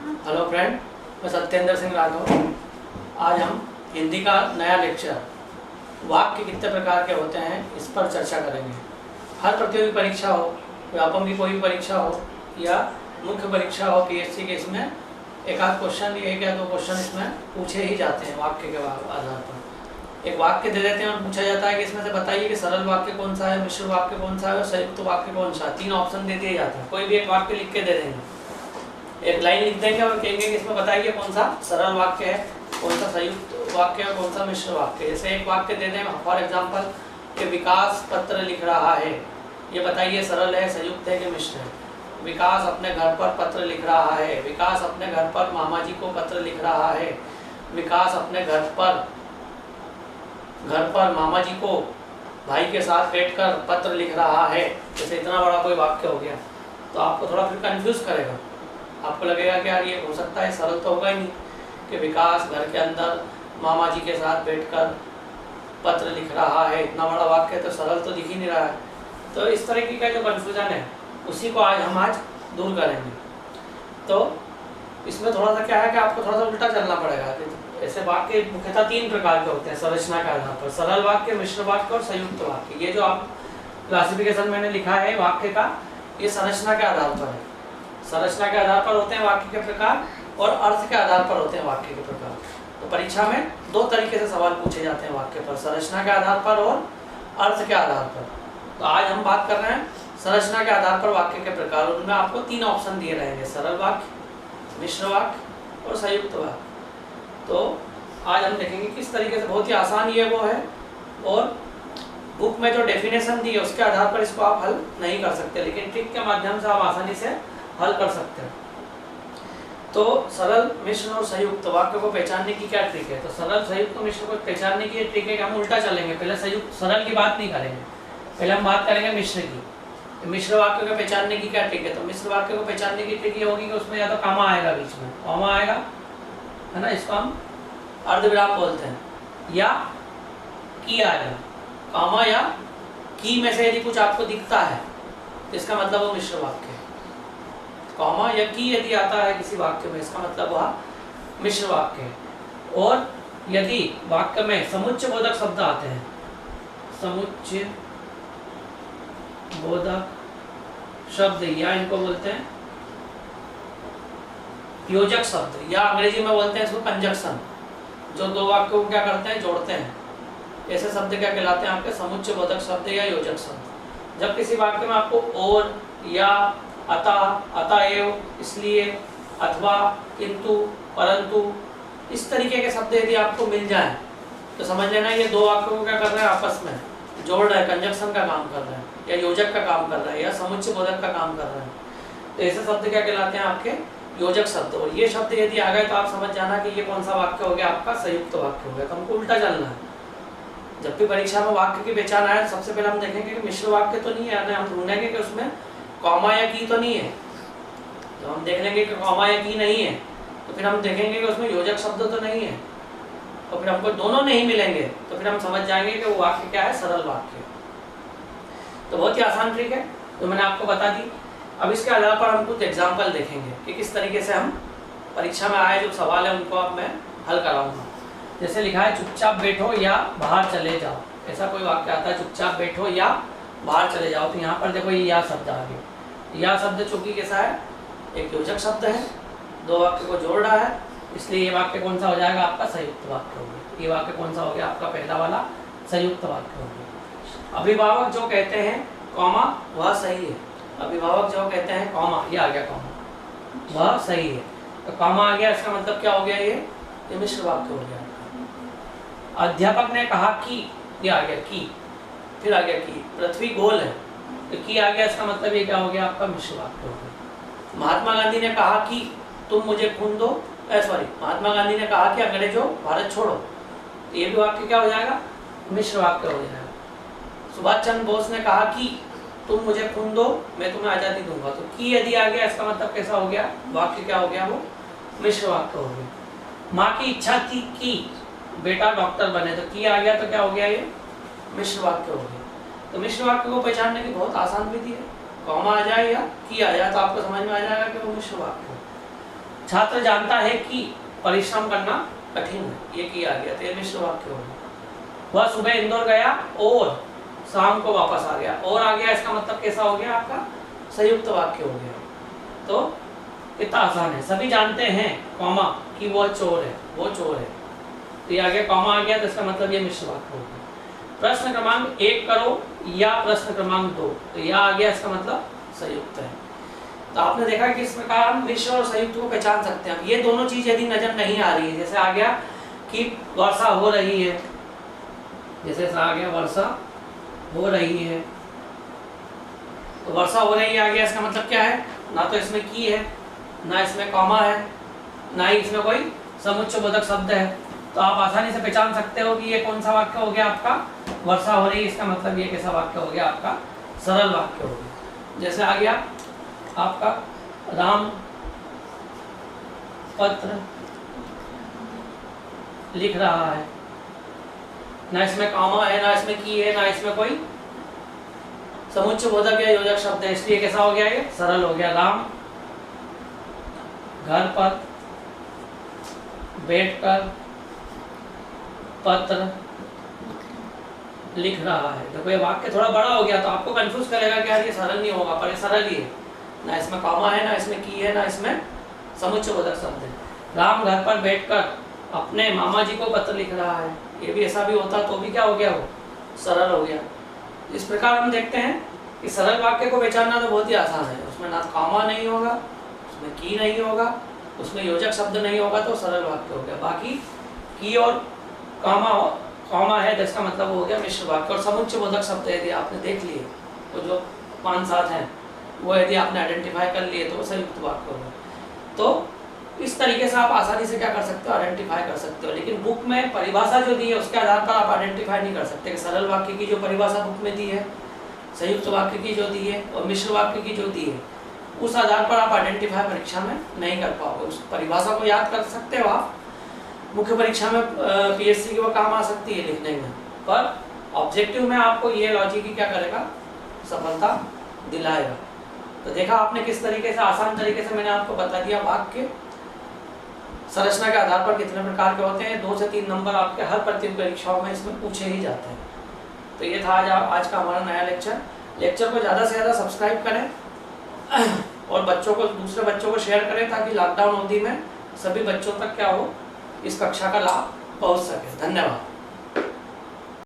Hello friend, मैं सत्येंद्र सिंह राघव। आज हम हिंदी का नया लेक्चर वाक्य कितने प्रकार के होते हैं इस पर चर्चा करेंगे। हर प्रतियोगी परीक्षा हो, व्यापम की कोई भी परीक्षा हो या मुख्य परीक्षा हो पीएससी के, इसमें एक आध क्वेश्चन, एक या दो क्वेश्चन इसमें पूछे ही जाते हैं वाक्य के आधार पर। एक वाक्य दे देते हैं और पूछा जाता है कि इसमें से बताइए कि सरल वाक्य कौन सा है, मिश्र वाक्य कौन सा है और संयुक्त वाक्य कौन सा है। 3 ऑप्शन दे दिए जाते हैं। कोई भी एक वाक्य लिख के दे देंगे, एक लाइन लिख देंगे और कहेंगे कि इसमें बताइए कौन सा सरल वाक्य है, कौन सा संयुक्त वाक्य है, कौन सा मिश्र वाक्य है। जैसे एक वाक्य दे दें फॉर एग्जांपल कि विकास पत्र लिख रहा है, ये बताइए सरल है, संयुक्त है कि मिश्र है। विकास अपने घर पर पत्र लिख रहा है, विकास अपने घर पर मामा जी को पत्र लिख रहा है, विकास अपने घर पर मामा जी को भाई के साथ बैठकर पत्र लिख रहा है। जैसे इतना बड़ा कोई वाक्य हो गया तो आपको थोड़ा फिर कंफ्यूज करेगा। आपको लगेगा कि यार ये हो सकता है, सरल तो होगा ही नहीं कि विकास घर के अंदर मामा जी के साथ बैठकर पत्र लिख रहा है। इतना बड़ा वाक्य तो सरल तो दिख ही नहीं रहा है। तो इस तरह की का जो कन्फ्यूजन है उसी को आज दूर करेंगे। तो इसमें थोड़ा सा क्या है कि आपको थोड़ा सा उल्टा चलना पड़ेगा। ऐसे वाक्य मुख्यतः 3 प्रकार के होते हैं संरचना के आधार पर: सरल वाक्य, मिश्र वाक्य और संयुक्त वाक्य। ये जो आप क्लासिफिकेशन मैंने लिखा है वाक्य का, ये संरचना के आधार पर है। संरचना के आधार पर होते हैं वाक्य के प्रकार और अर्थ के आधार पर होते हैं वाक्य के प्रकार। तो परीक्षा में 2 तरीके से सवाल पूछे जाते हैं वाक्य पर, संरचना के आधार पर और अर्थ के आधार पर। तो आज हम बात कर रहे हैं संरचना के आधार पर वाक्य के प्रकार। उनमें आपको 3 ऑप्शन दिए रहेंगे: सरल वाक्य, मिश्र वाक्य और संयुक्त वाक्य। तो आज हम देखेंगे किस तरीके से, बहुत ही आसान ये वो है और बुक में जो डेफिनेशन दी है उसके आधार पर इसको आप हल नहीं कर सकते, लेकिन ट्रिक के माध्यम से आप आसानी से हल कर सकते हैं। तो सरल, मिश्र और संयुक्त वाक्य को पहचानने की क्या ट्रिक है? तो सरल, संयुक्त, मिश्र को पहचानने की ट्रिक है कि हम उल्टा चलेंगे। पहले संयुक्त सरल की बात नहीं करेंगे, पहले हम बात करेंगे मिश्र की। तो मिश्र वाक्य को पहचानने की क्या ट्रिक है? तो मिश्र वाक्य को पहचानने की ट्रिक ये होगी कि उसमें या तो कॉमा आएगा, बीच में कॉमा आएगा, है ना, इसको हम अर्धविराम बोलते हैं, या की आएगा। कॉमा या की में से यदि कुछ आपको दिखता है तो इसका मतलब वो मिश्र वाक्य है। कॉमा या की यदि आता है किसी वाक्य में, इसका मतलब वह मिश्र वाक्य है। और यदि वाक्य में समुच्चय बोधक शब्द आते हैं, समुच्चय बोधक शब्द, या इनको बोलते हैं योजक शब्द, या अंग्रेजी में बोलते हैं इसको कंजक्शन, जो 2 वाक्यों को क्या करते हैं, जोड़ते हैं। ऐसे शब्द क्या कहलाते हैं आपके? समुच्चय बोधक शब्द या योजक शब्द। जब किसी वाक्य में आपको और, या, अतः, अतएव, इसलिए, अथवा, किंतु, परंतु, इस तरीके के शब्द यदि आपको मिल जाए तो समझ लेना ये 2 वाक्यों को क्या कर रहे हैं, आपस में जोड़ रहे हैं, कंजक्शन का काम कर रहे हैं, या योजक का काम कर रहे हैं, या समुच्चय बोधक का काम कर रहे हैं। तो ऐसे शब्द क्या कहलाते हैं आपके? योजक शब्द। और ये शब्द यदि आ गए तो आप समझ जाना कि ये कौन सा वाक्य हो गया आपका? संयुक्त वाक्य हो गया। तो हमको उल्टा चलना है। जब भी परीक्षा में वाक्य की पहचान आए सबसे पहले हम देखेंगे कि मिश्र वाक्य तो नहीं है, हम ढूंढेंगे कि उसमें कॉमा या की तो नहीं है। तो हम देख लेंगे कि कॉमा या की नहीं है तो फिर हम देखेंगे कि उसमें योजक शब्द तो नहीं है, और फिर हमको दोनों नहीं मिलेंगे तो फिर हम समझ जाएंगे कि वो वाक्य क्या है, सरल वाक्य। तो बहुत ही आसान ट्रिक है, तो मैंने आपको बता दी। अब इसके आधार पर हम कुछ एग्जाम्पल देखेंगे कि किस तरीके से हम परीक्षा में आए जो सवाल है उनको अब मैं हल कराऊंगा। जैसे लिखा है चुपचाप बैठो या बाहर चले जाओ, ऐसा कोई वाक्य आता है, चुपचाप बैठो या बाहर चले जाओ। तो यहाँ पर देखो ये या शब्द आ गया। या शब्द चूंकि कैसा है, एक योजक शब्द है, 2 वाक्य को जोड़ रहा है, इसलिए ये वाक्य कौन सा हो जाएगा आपका? संयुक्त वाक्य हो गया। ये वाक्य कौन सा हो गया आपका? पहला वाला संयुक्त वाक्य हो गया। अभिभावक जो कहते हैं कॉमा वह सही है। अभिभावक जो कहते हैं कॉमा, ये आ गया कॉमा, वह सही है। तो कॉमा आ गया, इसका मतलब क्या हो गया? ये मिश्र वाक्य हो गया। अध्यापक ने कहा कि, ये आ गया की, फिर आ गया की। पृथ्वी गोल है, तो की आ गया, इसका मतलब ये क्या हो गया आपका? मिश्र वाक्य हो गया। महात्मा गांधी ने कहा कि तुम मुझे खून दो, महात्मा गांधी ने कहा कि अंग्रेजों भारत छोड़ो, तो ये भी वाक्य क्या हो जाएगा? मिश्र वाक्य हो जाएगा। सुभाष चंद्र बोस ने कहा कि तुम मुझे खून दो, मैं तुम्हें आज़ादी दूंगा, तो की यदि आ गया, इसका मतलब कैसा हो गया? वाक्य क्या हो गया? वो मिश्र वाक्य हो गया। माँ की इच्छा थी कि बेटा डॉक्टर बने, तो की आ गया, तो क्या हो गया? ये मिश्र वाक्य हो गया। तो मिश्र वाक्य को पहचानने की बहुत आसान विधि है, कॉमा आ जाए या की आ जाए तो आपको समझ में आ जाएगा कि वो मिश्र वाक्य है। छात्र जानता है कि परिश्रम करना कठिन है, ये किया गया, तो ये मिश्र वाक्य हो गया। वह सुबह इंदौर गया और शाम को वापस आ गया, और आ गया इसका मतलब कैसा हो गया आपका, संयुक्त वाक्य हो गया। तो कितना आसान है। सभी जानते हैं कॉमा कि वो चोर है, वो चोर है, तो ये आ गया, कॉमा आ गया, तो इसका मतलब ये मिश्र वाक्य हो गया। प्रश्न क्रमांक 1 करो या प्रश्न क्रमांक 2, तो यह आ गया, इसका मतलब संयुक्त है। तो आपने देखा कि इस प्रकार हम मिश्र और संयुक्त को पहचान सकते हैं। ये दोनों चीज यदि नजर नहीं आ रही है, जैसे आ गया कि वर्षा हो रही है, जैसे आ गया वर्षा हो रही है, तो वर्षा हो रही है आ गया, इसका मतलब क्या है, ना तो इसमें की है, ना इसमें कॉमा है, ना ही इसमें कोई समुच्चयबोधक शब्द है। तो आप आसानी से पहचान सकते हो कि ये कौन सा वाक्य हो गया आपका, वर्षा हो रही है, इसका मतलब ये कैसा वाक्य हो गया आपका, सरल वाक्य हो गया। जैसे आ गया आपका राम पत्र लिख रहा है, ना इसमें कॉमा है, ना इसमें की है, ना इसमें कोई समुच्चयबोधक या योजक शब्द है, इसलिए कैसा हो गया, ये सरल हो गया। राम घर पर बैठकर पत्र लिख रहा है। देखो ये वाक्य थोड़ा बड़ा हो गया, तो आपको कंफ्यूज करेगा कि यार ये सरल नहीं होगा, पर ये सरल ही है, ना इसमें कॉमा है, ना इसमें की है, ना इसमें समुच्चयबोधक शब्द है। राम घर पर बैठकर अपने मामा जी को पत्र लिख रहा है, ये भी ऐसा भी होता तो भी क्या हो गया, वो सरल हो गया। इस प्रकार हम देखते हैं कि सरल वाक्य को पहचानना तो बहुत ही आसान है, उसमें ना कॉमा नहीं होगा, उसमें की नहीं होगा, उसमें योजक शब्द नहीं होगा, तो सरल वाक्य हो गया। बाकी की और कॉमा है, तो इसका मतलब हो गया मिश्र वाक्य। और समुच्चयबोधक शब्द यदि आपने देख लिए, तो जो 5-7 हैं वो यदि आपने आइडेंटिफाई कर लिए, तो वो संयुक्त वाक्य होगा। तो इस तरीके से आप आसानी से क्या कर सकते हो, आइडेंटिफाई कर सकते हो। लेकिन बुक में परिभाषा जो दी है उसके आधार पर आप आइडेंटिफाई नहीं कर सकते कि सरल वाक्य की जो परिभाषा बुक में दी है, संयुक्त वाक्य की जो दी है और मिश्र वाक्य की जो दी है, उस आधार पर आप आइडेंटिफाई परीक्षा में नहीं कर पाओगे। उस परिभाषा को याद कर सकते हो आप, मुख्य परीक्षा में पीएससी की वो काम आ सकती है लिखने में, पर ऑब्जेक्टिव में आपको ये लॉजिक ही क्या करेगा, सफलता दिलाएगा। तो देखा आपने किस तरीके से, आसान तरीके से मैंने आपको बता दिया वाक्य संरचना के आधार पर कितने प्रकार के होते हैं। 2 से 3 नंबर आपके हर प्रतियोगी परीक्षाओं में इसमें पूछे ही जाते हैं। तो ये था आज का हमारा नया लेक्चर को ज़्यादा से ज़्यादा सब्सक्राइब करें और बच्चों को, दूसरे बच्चों को शेयर करें, ताकि लॉकडाउन अवधि में सभी बच्चों तक क्या हो, इस कक्षा का लाभ पहुंच सके। धन्यवाद।